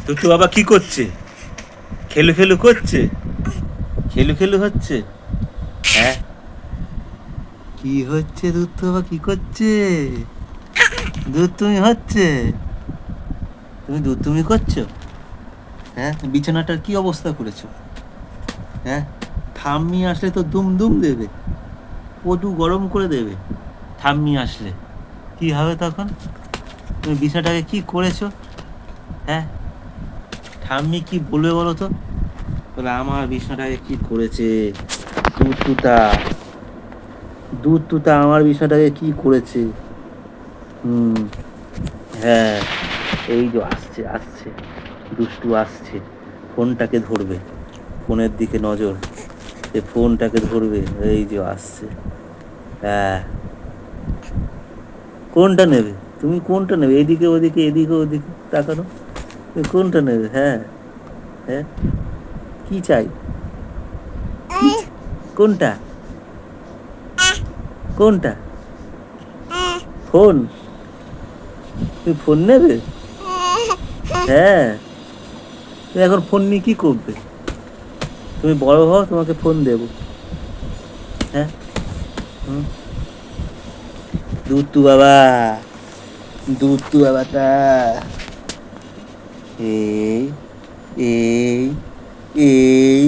দুতু বাবা কি করছে? খেলু খেলু করছে? খেলু খেলু হচ্ছে? হ্যাঁ, কি হচ্ছে? দুতু বাবা কি করছে? দুতুমি হচ্ছে? তুমি দুতুমি করছো? হ্যাঁ, বিছানাটার কি অবস্থা করেছো? হ্যাঁ, ঠাম্মি আসলে তো দুম দুম দেবে, পটু গরম করে দেবে। ঠাম্মি আসলে কি হবে তখন? তুমি বিছানাটাকে কি করেছো? হ্যাঁ, ঠাম্মি কি বলবে বলো তো? বলে আমার বিছানাটাকে কি করেছে? দুধ তুতা, দুধ তুতা আমার বিছানাটাকে কি করেছে? হুম, হ্যাঁ, এই যে আসছে আসছে, দুষ্টু আসছে, ফোনটাকে ধরবে, ফোনের দিকে নজর, সে ফোনটাকে ধরবে, এই যে আসছে। হ্যাঁ, কোনটা নেবে? তুমি কোনটা নেবে? এদিকে ওদিকে এদিকে ওদিকে তাকানো, তুমি কোনটা নেবে? হ্যাঁ, হ্যাঁ, কি চাই? কি কোনটা? কোনটা? ফোন? তুমি ফোন নেবে? হ্যাঁ, তুমি এখন ফোন নিয়ে কি করবে? তুমি বড় হও, তোমাকে ফোন দেবো। হ্যাঁ, হুম, দুত্তু বাবা, দুত্তু বাবাটা, এই এই এই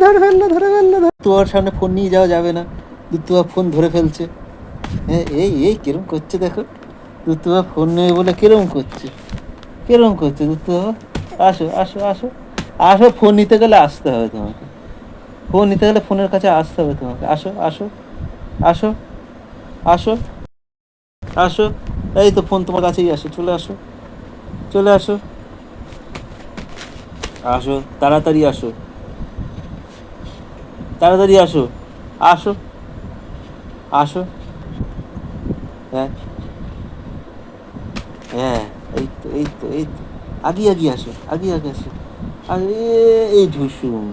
ধরে ফেললো ধরে ফেললো। তোমার সামনে ফোন নিয়ে যাওয়া যাবে না, দুত্তুয়া ফোন ধরে ফেলছে। হ্যাঁ, এই এই কিরম করছে দেখো, দুত্তুয়া ফোন নেবে বলে কিরম করছে, কিরম করছে দুত্তু বাবা। আসো আসো আসো, আসো, ফোন নিতে গেলে আসতে হবে তোমাকে, ফোন নিতে গেলে ফোনের কাছে আসতে হবে তোমাকে। আসো আসো আসো আসো আসো, এই তো ফোন তোমার কাছেই আসো, চলে আসো, চলে আসো, আসো, তাড়াতাড়ি আসো, তাড়াতাড়ি আসো, আসো আসো। হ্যাঁ, হ্যাঁ, এই তো এই তো এই তো, আগিয়ে আগিয়ে আসো, আগিয়ে আগে আসো। আর এই ঝুসুম,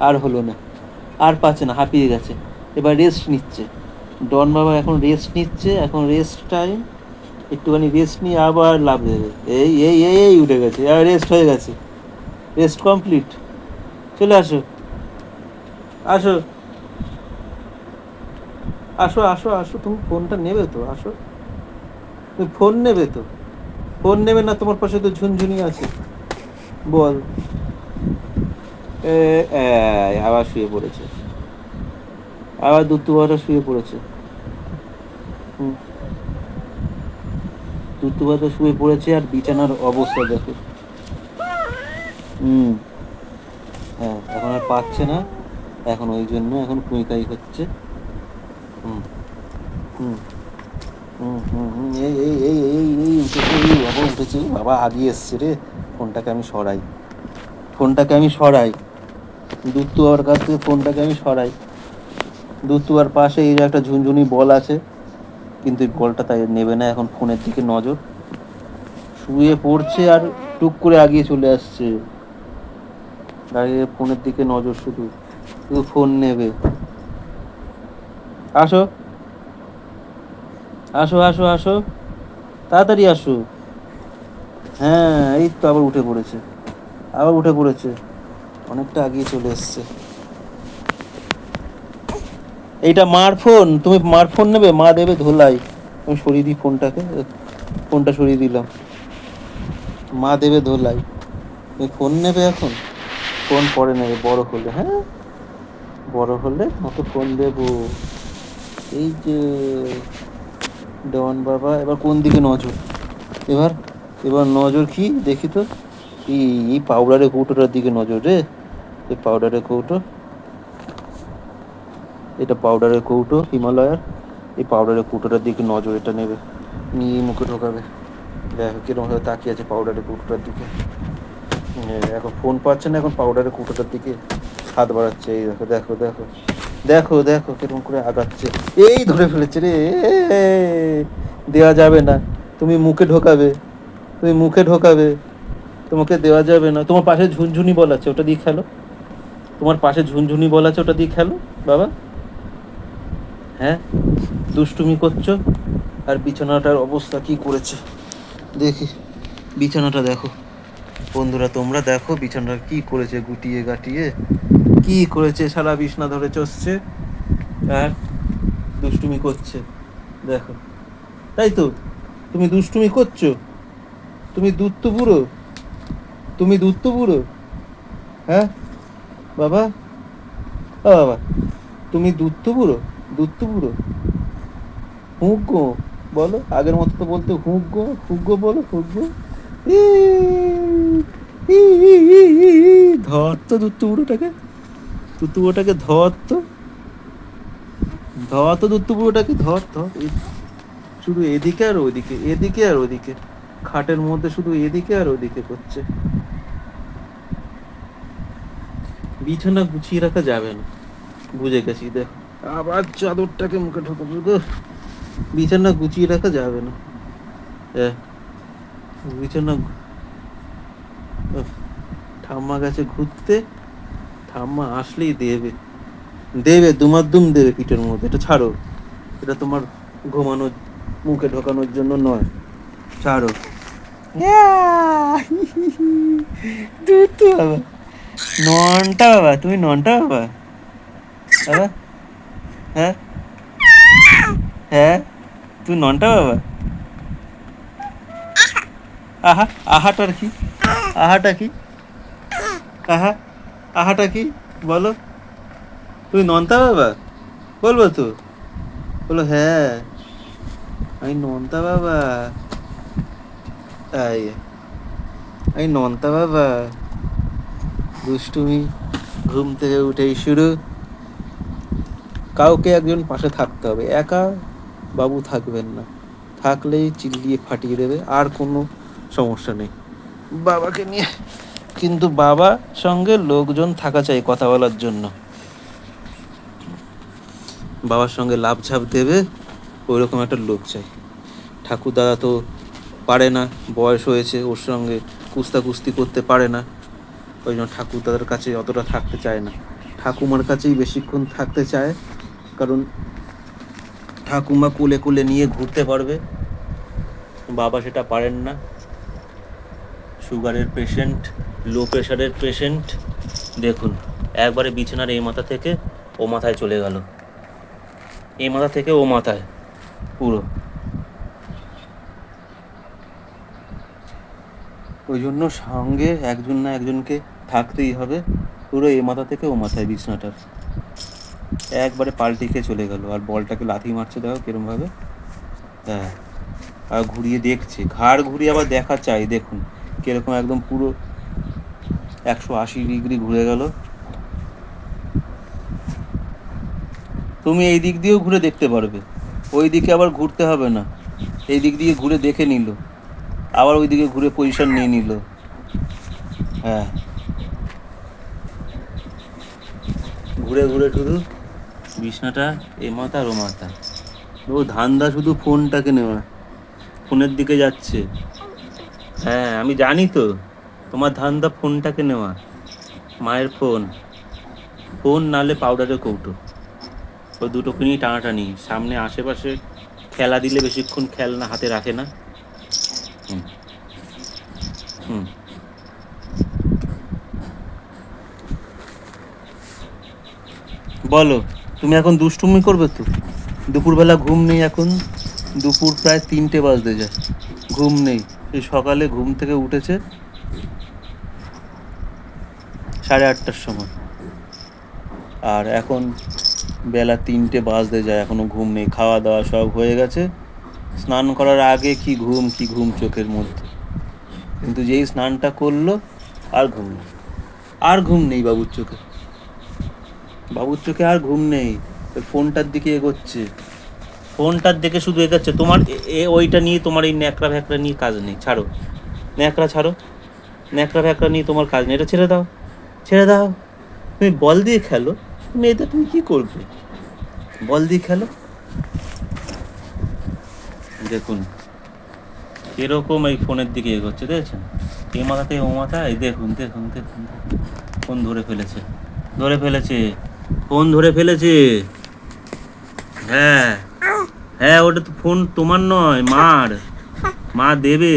আর হলো না, আর পাচ্ছে না, হাঁপিয়ে গেছে, এবার রেস্ট নিচ্ছে। ডন বাবা এখন রেস্ট নিচ্ছে, এখন রেস্ট টাইম, একটুখানি রেস্ট নিয়ে আবার লাভ দেবে। এই এই এই এই উঠে গেছে, আর রেস্ট হয়ে গেছে, রেস্ট কমপ্লিট। চলে আসো, আসো আসো আসো আসো, তুমি ফোনটা নেবে তো? আসো, তুমি ফোন নেবে তো? ফোন নেবে না? তোমার পাশে তো ঝুনঝুনি আছে, বল। এ আবার শুয়ে পড়েছে, আবার দুত্তু বাবাটা শুয়ে পড়েছে। হুম, দুত্তু বাবাটা শুয়ে পড়েছে, আর বিছানার অবস্থা দেখো। হুম, হ্যাঁ, এখন আর পাচ্ছে না, এখন ওই জন্য এখন কুইকাই হচ্ছে। হুম হুম হুম হুম হুম, এই এই এই এই এই উঠেছে, এই বাবা উঠেছে, বাবা আগিয়ে এসছে রে। ফোনটাকে আমি সরাই, ফোনটাকে আমি সরাই, দুত্তু বাবার কাছ থেকে ফোনটাকে আমি সরাই। দুত্তুবার পাশে এই যে একটা ঝুনঝুনি বল আছে, কিন্তু এই বলটা তাই নেবে না, এখন ফোনের দিকে নজর, শুয়ে পড়ছে আর টুক করে আগিয়ে চলে আসছে, দাঁড়িয়ে ফোনের দিকে নজর, শুধু শুধু ফোন নেবে। আসো আসো আসো আসো, তাড়াতাড়ি আসো। হ্যাঁ, এই তো আবার উঠে পড়েছে, আবার উঠে পড়েছে, অনেকটা আগিয়ে চলে এসছে। এইটা মার ফোন, তুমি মার ফোন নেবে? মা দেবে ধোলাই। আমি সরিয়ে দিই ফোনটাকে, ফোনটা সরিয়ে দিলাম, মা দেবে ধোলাই। তুমি ফোন নেবে এখন? ফোন পরে নেবে, বড় হলে। হ্যাঁ, বড় হলে তোমাকে ফোন দেবো। এই যে ডন বাবা, এবার কোন দিকে নজর? এবার, এবার নজর কি দেখি তো, এই এই পাউডারের কৌটোটার দিকে নজর রে, এই পাউডারের কৌটো, এটা পাউডারের কৌটো হিমালয়ার, এই পাউডারের কৌটোটার দিকে নজর, এটা নেবে, নিয়ে মুখে ঢোকাবে। দেখো কিরকম ভাবে তাকিয়ে আছে পাউডারের কৌটোটার দিকে। এখন ফোন পাচ্ছে না, এখন পাউডারের কৌটোটার দিকে হাত বাড়াচ্ছে, এই দেখো দেখো দেখো দেখো দেখো কিরকম করে আগাচ্ছে, এই ধরে ফেলেছে রে। দেওয়া যাবে না, তুমি মুখে ঢোকাবে, তুমি মুখে ঢোকাবে, তোমাকে দেওয়া যাবে না। তোমার পাশে ঝুনঝুনি বল আছে, ওটা দিয়ে খেলো, তোমার পাশে ঝুনঝুনি বল আছে, ওটা দিয়ে খেলো বাবা। হ্যাঁ, দুষ্টুমি করছো, আর বিছানাটার অবস্থা কি করেছে দেখি। বিছানাটা দেখো বন্ধুরা, তোমরা দেখো বিছানাটা কি করেছে, গুটিয়ে গাটিয়ে কি করেছে, সারা বিছনা ধরে চষছে আর দুষ্টুমি করছে। দেখো, তাই তো, তুমি দুষ্টুমি করছো, তুমি দুধ তো বুড়ো, তুমি দুধ তো বুড়ো, হ্যাঁ বাবা, ও বাবা, তুমি দুধ তো বুড়ো, দুধ তো বুড়ো, হুঁক গো বলো, আগের মতো তো বলতে হুঁক গো বলো, হুঁক গো। ই, ই, ই, ই, ই, ই, ধর তো দুধ তো বুড়োটাকে, দুধ তো বুড়োটাকে ধর তো, ধর তো দুধ তো বুড়োটাকে, ধর ধর শুধু এদিকে আর ওদিকে, এদিকে আর ওদিকে, খাটের মধ্যে শুধু এদিকে আর ওদিকে করছে। বিছানা গুছিয়ে রাখা যাবে না, বুঝে গেছি। দেখ, আবার চাদরটাকে মুখে ঢোকাবো গো। বিছানা গুছিয়ে রাখা যাবে না, বিছানা উফ, ঠাম্মা গেছে ঘুরতে, ঠাম্মা আসলেই দেবে, দেবে দুমাদ্দুম দেবে পিঠের মধ্যে। এটা ছাড়ো, এটা তোমার ঘুমানোর, মুখে ঢোকানোর জন্য নয়, ছাড়ো। দুধ বাবা, ননটা বাবা, তুমি ননটা বাবা, বাবা, হ্যাঁ হ্যাঁ, তুমি ননটা বাবা। আহা, আহাটার কি, আহাটা কি, আহা, আহাটা কি বলো, তুমি নন্তা বাবা বলবো তো, বলো হ্যাঁ আমি নন্তা বাবা, তাই আমি নন্তা বাবা। দুষ্টুমি ঘুম থেকে উঠেই শুরু। কাউকে একজন পাশে থাকতে হবে, একা বাবু থাকবেন না, থাকলেই চিল্লিয়ে ফাটিয়ে দেবে, আর কোনো সমস্যা নেই বাবাকে নিয়ে। কিন্তু বাবার সঙ্গে লোকজন থাকা চাই কথা বলার জন্য, বাবার সঙ্গে লাফঝাপ দেবে ওইরকম একটা লোক চাই। ঠাকুর দাদা তো পারে না, বয়স হয়েছে, ওর সঙ্গে কুস্তি করতে পারে না, ওই জন্য ঠাকুর দাদার কাছে অতটা থাকতে চায় না, ঠাকুমার কাছেই বেশিক্ষণ থাকতে চায়, কারণ ঠাকুমা কোলে কোলে নিয়ে ঘুরতে পারবে, বাবা সেটা পারেন না। সুগারের পেশেন্ট, লো প্রেশারের পেশেন্ট, দেখুন একবারে বিছানার এই মাথা থেকে ও মাথায় চলে গেল, এই মাথা থেকে ও মাথায় পুরো। ওই জন্য সঙ্গে একজন না একজনকে থাকতেই হবে, পুরো এই মাথা থেকে ও মাথায় বিছানাটার একবারে পাল্টে খেয়ে চলে গেল। আর বলটাকে লাথি মারছে দেখো কিরমভাবে, হ্যাঁ, আর ঘুরিয়ে দেখছে, ঘাড় ঘুরিয়ে আবার দেখা চাই, দেখুন কিরকম একদম পুরো 180 ডিগ্রি ঘুরে গেল। তুমি এই দিক দিয়েও ঘুরে দেখতে পারবে, ওই দিকে আবার ঘুরতে হবে না, এই দিক দিয়ে ঘুরে দেখে নিল, আবার ওই দিকে ঘুরে পজিশন নিয়ে নিল, হ্যাঁ, ঘুরে ঘুরে শুধু বিছনাটা এ মাথা আর ও মাথা, ও ধান্দা শুধু ফোনটাকে নেওয়া, ফোনের দিকে যাচ্ছে। হ্যাঁ আমি জানি তো, তোমার ধান্দা ফোনটাকে নেওয়া, মায়ের ফোন, ফোন নালে পাউডারের কৌটো, ওই দুটোকে নিয়ে টানাটানি, সামনে আশেপাশে খেলা দিলে বেশিক্ষণ খেলনা হাতে রাখে না। হুম হুম, বলো, তুমি এখন দুষ্টুমি করবে তো? দুপুরবেলা ঘুম নেই এখন, দুপুর প্রায় 3টে বাজতে যায়, ঘুম নেই। এই সকালে ঘুম থেকে উঠেছে 8:30টার সময়, আর এখন বেলা 3টে বাজতে যায়, এখনো ঘুম নেই। খাওয়া দাওয়া সব হয়ে গেছে, স্নান করার আগে কি ঘুম কি ঘুম চোখের মধ্যে, কিন্তু যেই স্নানটা করলো আর ঘুম নেই, আর ঘুম নেই বাবুর চোখে, বাবুর চোখে আর ঘুম নেই। ফোনটার দিকে এগোচ্ছে, ফোনটার দিকে শুধু এগোচ্ছে। তোমার ওইটা নিয়ে, তোমার এই ন্যাকড়া ভ্যাকড়া নিয়ে কাজ নেই, ছাড়ো ন্যাকড়া, ছাড়ো ন্যাকড়া ভ্যাকড়া নিয়ে তোমার কাজ নেই, এটা ছেড়ে দাও, ছেড়ে দাও। তুমি বল দিয়ে খেলো, তুমি এটা তুমি কী করবে, বল দিয়ে খেলো। দেখুন এরকম এই ফোনের দিকে এগোচ্ছে, দেখেছেন, এ মাথাতে ও মাথা, এই দেখুন দেখুন দেখুন, ফোন ধরে ফেলেছে, ধরে ফেলেছে, ফোন ধরে ফেলেছে, হ্যাঁ হ্যাঁ, ওটা তো ফোন তোমার নয়, মার। মা দেবে,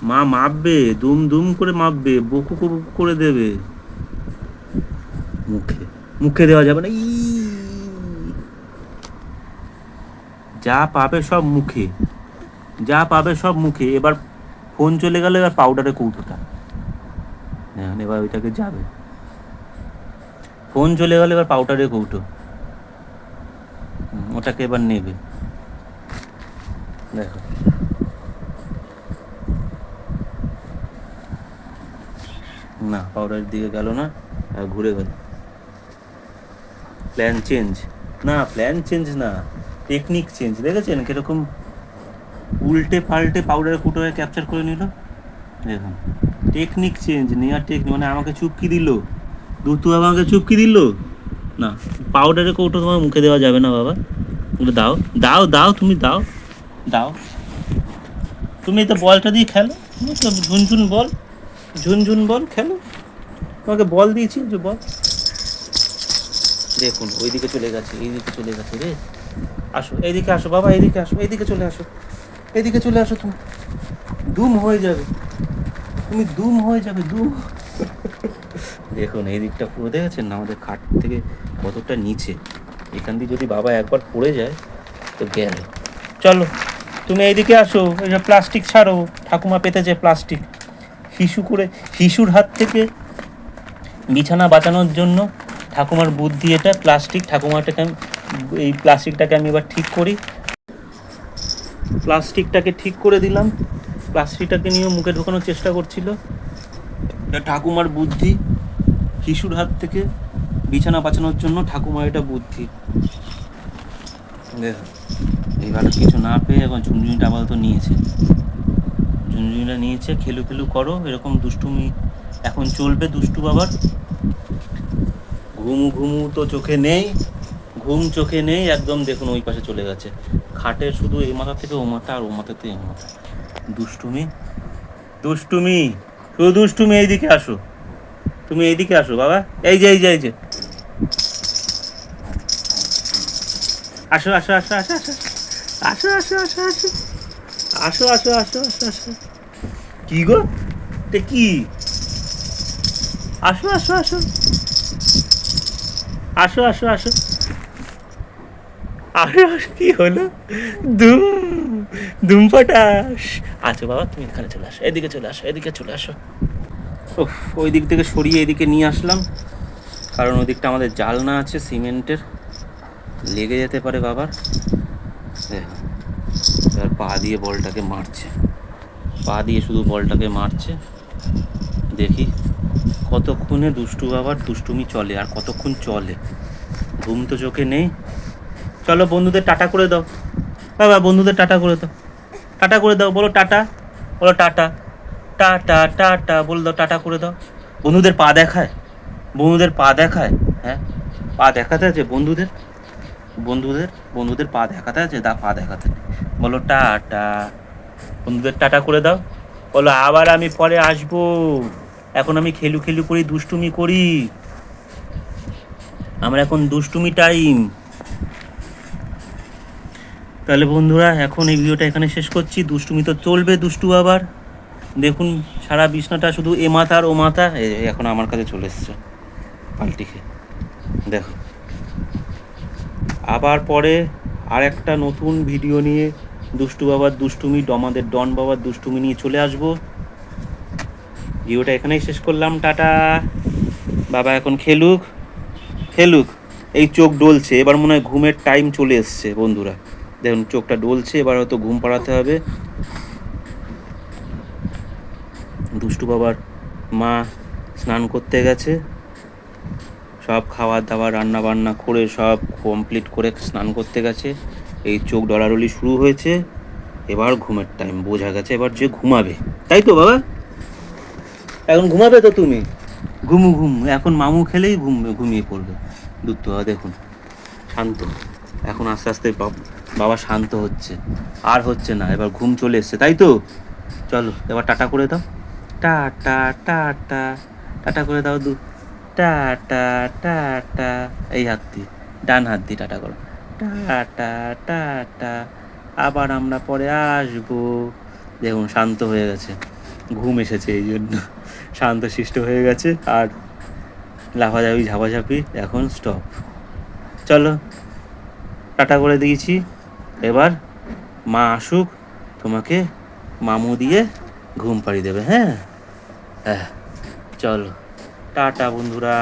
মা মাপবে, দুম দুম করে মাপবে, বকু বকু করে দেবে। মুখে, মুখে দেওয়া যাবে না। যা পাবে সব মুখে, যা পাবে সব মুখে। এবার ফোন চলে গেল, এবার পাউডারের কৌটোটা। হ্যাঁ, এবার ওইটাকে যাবে। ফোন চলে গেল, এবার পাউডারের কৌটো। ওটাকে এবার নেবে। দেখো, না পাউডারের দিকে গেল না, আর ঘুরে গেল। Plan change. না, প্ল্যান চেঞ্জ না, টেকনিক চেঞ্জ। দেখেছেন কিরকম উল্টে পাল্টে পাউডারের কৌটোকে ক্যাপচার করে নিল। দেখুন, টেকনিক চেঞ্জ, নেওয়ার টেকনিক। মানে আমাকে চুপকি দিল, দুতু আমাকে চুপকি দিল। না, পাউডারের কৌটো তোমার মুখে দেওয়া যাবে না বাবা। দাও দাও দাও, তুমি দাও দাও। তুমি তো বলটা দিয়ে খেলো, তুমি তো ঝুনঝুন বল, ঝুনঝুন বল খেলো। তোমাকে বল দিয়েছি, যে বল। দেখুন ওইদিকে চলে গেছে, এইদিকে চলে গেছে রে। আসো এইদিকে, আসো বাবা, এইদিকে আসো, এইদিকে চলে আসো, এইদিকে চলে আসো। তুমি দুম হয়ে যাবে, তুমি দুম হয়ে যাবে, দুম। দেখুন এই দিকটা পুরো দেখেছেন না, আমাদের খাট থেকে কতটা নিচে। এখান দিয়ে যদি বাবা একবার পড়ে যায় তো গেল। চলো তুমি এইদিকে আসো, এটা প্লাস্টিক ছাড়ো। ঠাকুমা পেতেছে প্লাস্টিক। শিশুর হাত থেকে বিছানা বাঁচানোর জন্য ঠাকুমার বুদ্ধি এটা, প্লাস্টিক। ঠাকুমাটাকে এই প্লাস্টিকটাকে আমি এবার ঠিক করি। প্লাস্টিকটাকে ঠিক করে দিলাম। প্লাস্টিকটাকে নিয়েও মুখে ঢোকানোর চেষ্টা করছিল। ঠাকুমার বুদ্ধি, শিশুর হাত থেকে বিছানা বাঁচানোর জন্য ঠাকুমার এটা বুদ্ধি। এবার কিছু না পেয়ে এখন ঝুনঝুনিটা আপাতত নিয়েছে, ঝুনঝুনিটা নিয়েছে। খেলু খেলু করো, এরকম দুষ্টুমি এখন চলবে দুষ্টু বাবার। ঘুমু ঘুমু তো চোখে নেই, ঘুম চোখে নেই একদম। দেখুন ওই পাশে চলে গেছে, খাটের শুধু এই মাথা থেকে ও মাথা, আর ও মাথা থেকে এই মাথা। দুষ্টুমি দুষ্টুমি, শুধু দুষ্টুমি। এইদিকে আসো, তুমি এইদিকে আসো বাবা। এই যে এই যে এই যে, আসো আসো আসো আসো আসো আসো আসো আসো আসো আসো আসো আসো আসো আসো। কি গো, এটা কি? আসো আসো আসো আসো আসো আসো। আরে কি হলো? দুম দুম ফাটাস। আচ্ছা বাবা, তুমি এখানে চলে আসো, এদিকে চলে আসো, এদিকে চলে আসো। ওহ, ওই দিক থেকে সরিয়ে এদিকে নিয়ে আসলাম, কারণ ওই দিকটা আমাদের জালনা আছে সিমেন্টের, লেগে যেতে পারে বাবার। এবার পা দিয়ে বলটাকে মারছে, পা দিয়ে শুধু বলটাকে মারছে। দেখি কতক্ষণে দুষ্টু বাবার দুষ্টুমি চলে, আর কতক্ষণ চলে। ঘুম তো চোখে নেই। চলো বন্ধুদের টাটা করে দাও বাবা, বন্ধুদের টাটা করে দাও, টাটা করে দাও, বলো টাটা, বলো টাটা, টাটা টাটা বলে দাও, টাটা করে দাও। বন্ধুদের পা দেখায়, বন্ধুদের পা দেখায়। হ্যাঁ, পা দেখাতে আছে বন্ধুদের, বন্ধুদের বন্ধুদের পা দেখাতে আছে, পা দেখাতে। বলো টাটা, বন্ধুদের টাটা করে দাও। বলো আবার আমি পরে আসবো, এখন আমি খেলু খেলু করি, দুষ্টুমি করি, আমার এখন দুষ্টুমি টাইম। তাহলে বন্ধুরা এখন এই ভিডিওটা এখানে শেষ করছি। দুষ্টুমি তো চলবে দুষ্টু আবার। দেখুন সারা বিছনাটা শুধু এ মাথা আর ও মাথা। এখন আমার কাছে চলে এসছে পাল্টি খেয়ে। দেখো আবার পরে আর একটা নতুন ভিডিও নিয়ে দুষ্টু বাবার দুষ্টুমি, আমাদের ডন বাবার দুষ্টুমি নিয়ে চলে আসবো। ভিডিওটা এখানেই শেষ করলাম, টাটা। বাবা এখন খেলুক খেলুক। এই চোখ ডলছে, এবার মনে হয় ঘুমের টাইম চলে এসছে বন্ধুরা। দেখুন চোখটা ডলছে, এবার হয়তো ঘুম পাড়াতে হবে। দুষ্টু বাবার মা স্নান করতে গেছে, সব খাবার দাবার রান্না বান্না করে সব কমপ্লিট করে স্নান করতে গেছে। এই চোখ ডলাডলি শুরু হয়েছে, এবার ঘুমের টাইম বোঝা গেছে, এবার যে ঘুমাবে। তাই তো বাবা, এখন ঘুমাবে তো তুমি? ঘুমু ঘুমু, এখন মামু খেলেই ঘুমিয়ে পড়বে দুধ। দেখুন শান্ত, এখন আস্তে আস্তে বাবা শান্ত হচ্ছে, আর হচ্ছে না, এবার ঘুম চলে এসছে। তাই তো, চলো এবার টাটা করে দাও, টাটা টাটা, টাটা করে দাও টাটা টাটা। এই হাত দিয়ে, ডান হাত দিয়ে টাটা করো, টাটা টাটা, আবার আমরা পরে আসবো। দেখুন শান্ত হয়ে গেছে, ঘুম এসেছে এই জন্য শান্তশিষ্ট হয়ে গেছে। আর লাফাঝাপি ঝাপাঝাপি এখন স্টপ। চলো টাটা করে দিয়েছি, এবার মা আসুক, তোমাকে মামু দিয়ে ঘুম পাড়িয়ে দেবে। হ্যাঁ হ্যাঁ, চলো টাটা বন্ধুরা।